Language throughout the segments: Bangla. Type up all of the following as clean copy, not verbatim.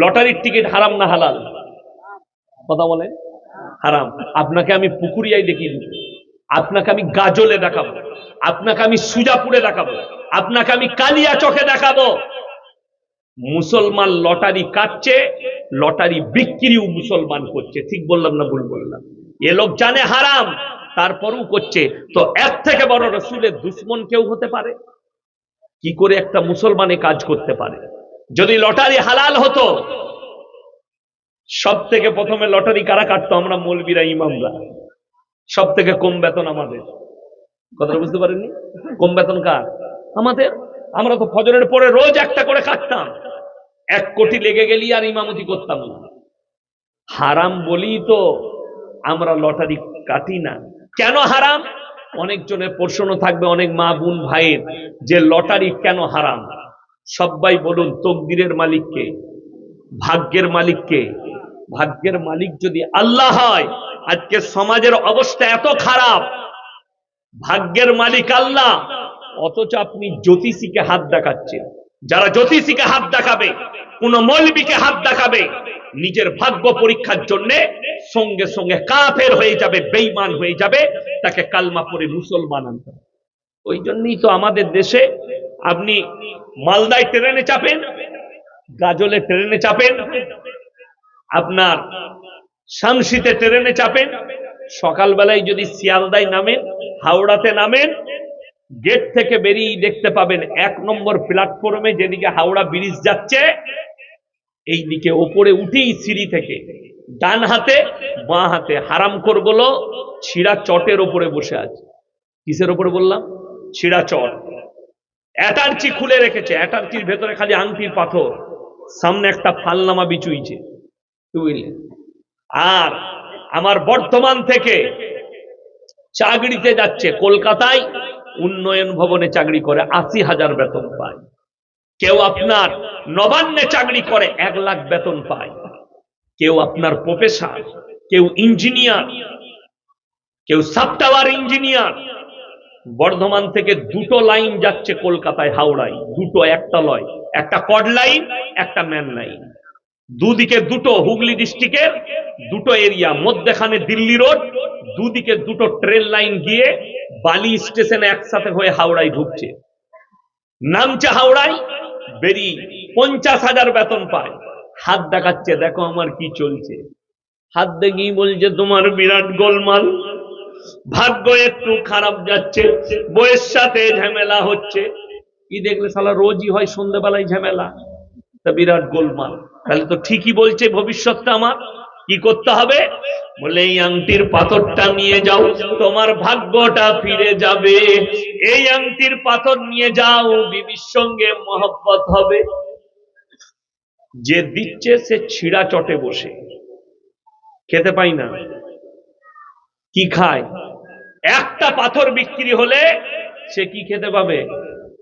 লটারির টিকিট হারাম না হালাল? কথা বলেন। হারাম। আপনাকে আমি পুকুরিয়ায় দেখিয়ে দিব, আপনাকে আমি গাজলে দেখাবো, আপনাকে আমি সুজাপুরে দেখাবো, আপনাকে আমি কালিয়াচকে দেখাবো মুসলমান লটারি কাটছে, লটারি বিক্রিও মুসলমান করছে। ঠিক বললাম না ভুল বললাম? এ লোক জানে হারাম, তারপরও করছে। তো এর থেকে বড় রসুলের দুশ্মন কেউ হতে পারে? কি করে একটা মুসলমানে কাজ করতে পারে? যদি লটারি হালাল হতো, সব থেকে প্রথমে লটারি কারা কাটতো? আমরা মৌলবীরা, ইমামরা। সব থেকে কম বেতন আমাদের। কথাটা বুঝতে পারেননি? কম বেতন কার? আমাদের। আমরা তো ফজরের পরে রোজ একটা করে কাটতাম, 1 কোটি লেগে গেলি আর ইমামতি করতাম না। হারাম বলি তো আমরা লটারি কাটি না। কেন হারাম? অনেক জনের প্রশ্ন থাকবে, অনেক মা বোন ভাইয়ের, যে লটারি কেন হারাম? সবাই বলুন, তকদিরের মালিককে, ভাগ্যের মালিককে? ভাগ্যের মালিক যদি আল্লাহ হয়, আজকে সমাজের অবস্থা এত খারাপ। ভাগ্যের মালিক আল্লাহ, অথচ আপনি জ্যোতিষীকে হাত দেখাচ্ছেন। যারা জ্যোতিষীকে হাত দেখাবে, কোন মৌলবীকে হাত দেখাবে, নিজের ভাগ্য পরীক্ষার জন্য সঙ্গে সঙ্গে কাফের হয়ে যাবে, বেঈমান হয়ে যাবে, তাকে কালমা পড়ে মুসলমান আনতে হবে। ওই জন্যই তো আমাদের দেশে আপনি মালদায় ট্রেনে চাপেন, গাজলে ট্রেনে চাপেন, আপনার শামসিতে ট্রেনে চাপেন, সকালবেলায় যদি শিয়ালদায় নামেন, হাওড়াতে নামেন, গেট থেকে বেরিয়ে দেখতে পাবেন 1 নম্বর প্ল্যাটফর্মে যেদিকে হাওড়া ব্রিজ যাচ্ছে, এই দিকে ওপরে উঠেই সিঁড়ি থেকে ডান হাতে বাঁ হাতে হারামখোরগুলো ছিঁড়া চটের ওপরে বসে আছে। কিসের ওপরে বললাম? ছিঁড়া চট। অ্যাটার্চি খুলে রেখেছে, অ্যাটার্চির ভেতরে খালি আংটির পাথর, সামনে একটা ফালনামা বিচুইছে, বুঝলেন? আর আমার বর্ধমান থেকে চাকরিতে যাচ্ছে কলকাতায়, উন্নয়ন ভবনে চাকরি করে 80,000 বেতন পায়। কেউ আপনার নবান্নে চাকরি করে 1 লাখ বেতন পায়। কেউ আপনার প্রফেসর, কেউ ইঞ্জিনিয়ার, কেউ সফটওয়্যার ইঞ্জিনিয়ার। বর্ধমান থেকে 2টো লাইন যাচ্ছে কলকাতায়, হাওড়ায় 2টো, একটা লয়, একটা কড লাইন, একটা ম্যান লাইন। দুদিকে 2টো, হুগলি ডিস্ট্রিক্টের 2টো এরিয়া, মধ্যখানে দিল্লি রোড, দুদিকে 2টো ট্রেন লাইন গিয়ে বালি স্টেশনে একসাথে হয়ে হাওড়ায় ঢুকছে। নামছে হাওড়ায়, বেরিয়ে 50,000 বেতন পায়। হাত দেখাচ্ছে, দেখো আমার কি চলছে। হাত দেখিয়ে বলছে, তোমার বিরাট গোলমাল, ভাগ্য একটু খারাপ যাচ্ছে, বইয়ের সাথে ঝামেলা হচ্ছে। কি দেখলে শালা রোজই হয় সন্ধ্যাবেলায় ঝামেলা, তা বিরাট গোলমাল। তাহলে তো ঠিকই বলছে, ভবিষ্যৎটা আমার। কি করতে হবে? বলে, এই আংটির পাথরটা নিয়ে যাও, তোমার ভাগ্যটা ফিরে যাবে। এই আংটির পাথর নিয়ে যাও, বিবির সঙ্গে মহব্বত হবে। যে দিচ্ছে সে ছিঁড়া চটে বসে, খেতে পাই না। কি খায়? একটা পাথর বিক্রি হলে সে কি খেতে পাবে?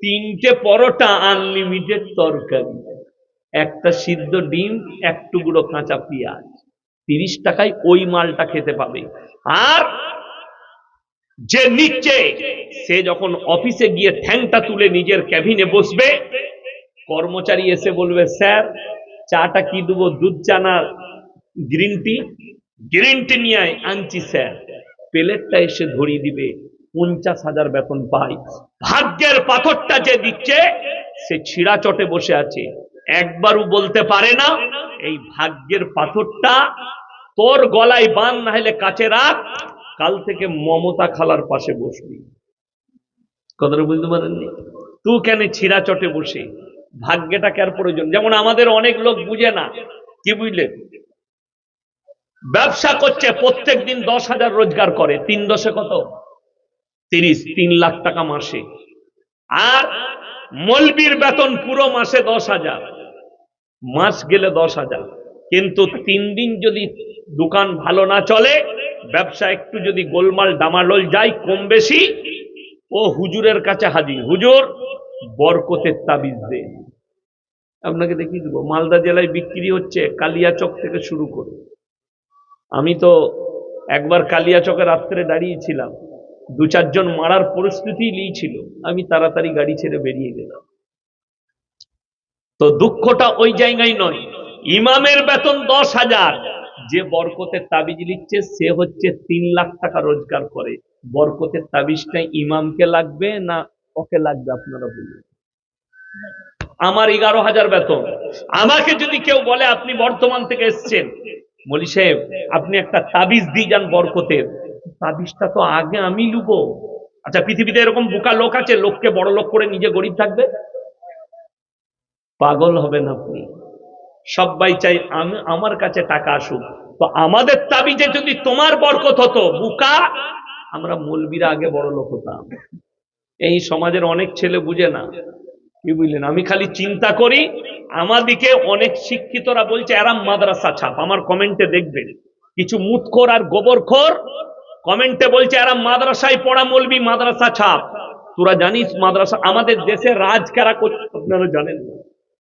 3টে পরোটা, আনলিমিটেড তরকারি, একটা সিদ্ধ ডিম, 1 টুকরো কাঁচা পেঁয়াজ। 30 টাকায় ওই মালটা খেতে পাবে। আর যে নিচ্ছে, সে যখন অফিসে গিয়ে ঠ্যাংটা তুলে নিজের ক্যাবিনে বসবে, কর্মচারী এসে বলবে, স্যার চাটা কি দেবো, দুধ চা না গ্রিন টি? গ্রিন টি নিয়ে আনছি স্যার। প্লেটটা এসে ধরিয়ে দিবে, 50,000 বেতন পায়। ভাগ্যের পাথরটা যে দিচ্ছে, সে ছিঁড়া চটে বসে আছে, একবারও বলতে পারে না এই ভাগ্যের পাথরটা তোর গলায় বান, না হলে কাছে রাখ, কাল থেকে মমতা খালার পাশে বসবি। কথাটা বুঝতে পারেননি? তুই কেন ছিঁড়া চটে বসে? ভাগ্যটা কার প্রয়োজন? যেমন আমাদের অনেক লোক বুঝে না, কি বুঝলেন? ব্যবসা করছে, প্রত্যেক দিন 10,000 রোজগার করে, 3 × 10 কত? 30, 3 লাখ টাকা মাসে। আর মৌলবীর বেতন পুরো মাসে 10,000, মাস গেলে 10,000। কিন্তু 3 দিন যদি দোকান ভালো না চলে, ব্যবসা একটু যদি গোলমাল ডামাডোল যায় কম বেশি, ও হুজুরের কাছে হাজির, হুজুর বরকতের তাবিজ দে। আপনাকে দেখিয়ে দেবো, মালদা জেলায় বিক্রি হচ্ছে, কালিয়াচক থেকে শুরু করে। আমি তো একবার কালিয়াচকে রাত্রে দাঁড়িয়েছিলাম, 2-4 জন মারার পরিস্থিতি নিয়েছিল, আমি তাড়াতাড়ি গাড়ি ছেড়ে বেরিয়ে গেলাম। তো দুঃখটা ওই জায়গায় নয়, ইমামের বেতন 10,000, যে বরকতের তাবিজ লিখছে সে হচ্ছে 3 লাখ টাকা রোজগার করে। বরকতের তাবিজটা ইমামকে লাগবে না ওকে লাগবে? আপনারা বলুন। আমার 11,000 বেতন, আমাকে যদি কেউ বলে আপনি বর্ধমান থেকে এসছেন, মলি সাহেব আপনি একটা তাবিজ দিয়ে যান বরকতের, তাবিজটা তো আগে আমি লুবো। আচ্ছা, পৃথিবীতে এরকম বোকা লোক আছে লোককে বড় লোক করে নিজে গরিব থাকবে? পাগল হবেন আপনি। সবাই চাই আমি আমার কাছে টাকা আসুক, তো আমাদের তাবিজে যদি তোমার বরকত হতো বোকা, আমরা মৌলবীরা আগে বড় লোক হতাম। এই সমাজের অনেক ছেলে বুঝে না, কি বুঝলেন? আমি খালি চিন্তা করি, আমাদিকে অনেক শিক্ষিতরা বলছে এরা মাদ্রাসা ছাপ। আমার কমেন্টে দেখবেন কিছু মুতখোর আর গোবরখোর কমেন্টে বলছে এরা মাদ্রাসায় পড়া মৌলবি, মাদ্রাসা ছাপ। তোরা জানিস মাদ্রাসা আমাদের দেশে রাজ কারা করছে? আপনারা জানেন না?